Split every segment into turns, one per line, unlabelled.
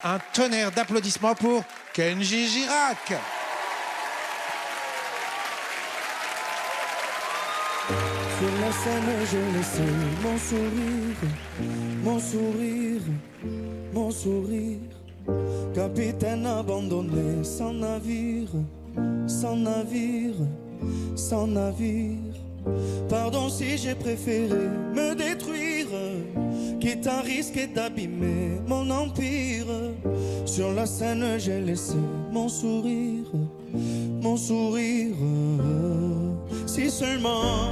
Un tonnerre d'applaudissements pour Kenji Girac.
Sur la scène, je laissais mon sourire, mon sourire, mon sourire. Capitaine abandonné, sans navire, sans navire, sans navire. Pardon si j'ai préféré me détruire, quitte à risquer d'abîmer mon empire. Sur la scène, j'ai laissé mon sourire, mon sourire. Si seulement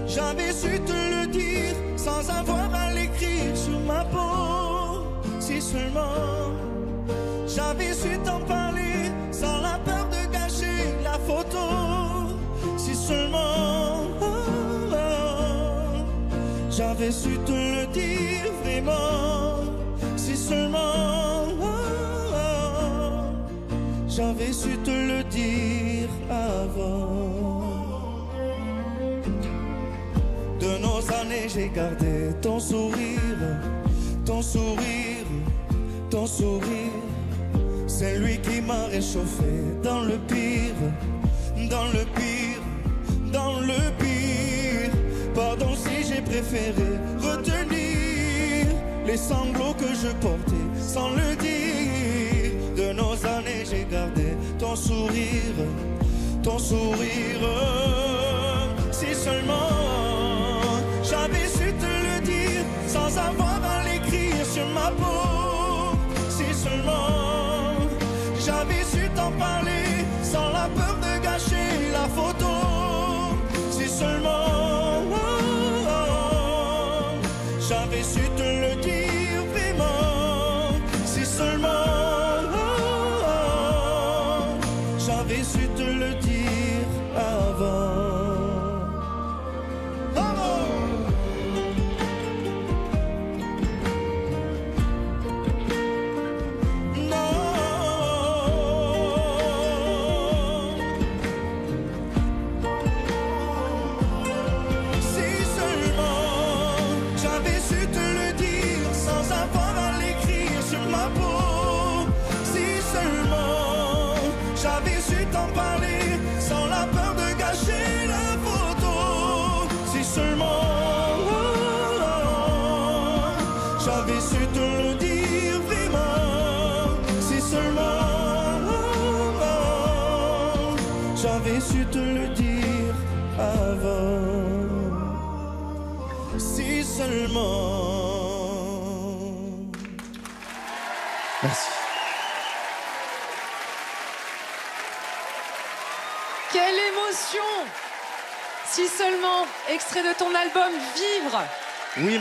j'avais su te le dire sans avoir à l'écrire sur ma peau. Si seulement j'avais su t'en parler sans la peur de gâcher la photo. Si seulement j'avais su te le dire vraiment. Si seulement j'avais su te le dire avant. De nos années, j'ai gardé ton sourire, ton sourire, ton sourire. C'est lui qui m'a réchauffé dans le pire, dans le pire, dans le pire. Pardon si j'ai préféré retenir les sanglots que je portais sans le dire. De nos années, j'ai gardé ton sourire, ton sourire. Si seulement j'avais su te le dire sans avoir à l'écrire sur ma peau. Si seulement j'avais su t'en parler sans la peur de gâcher la photo. Si seulement j'avais su te le dire vraiment. Si seulement j'avais su te le dire avant. J'avais su t'en parler sans la peur de gâcher la photo. Si seulement j'avais su te le dire vraiment. Si seulement j'avais su te le dire avant. Si seulement. Merci.
Quelle émotion! Si seulement, extrait de ton album Vivre.
Oui.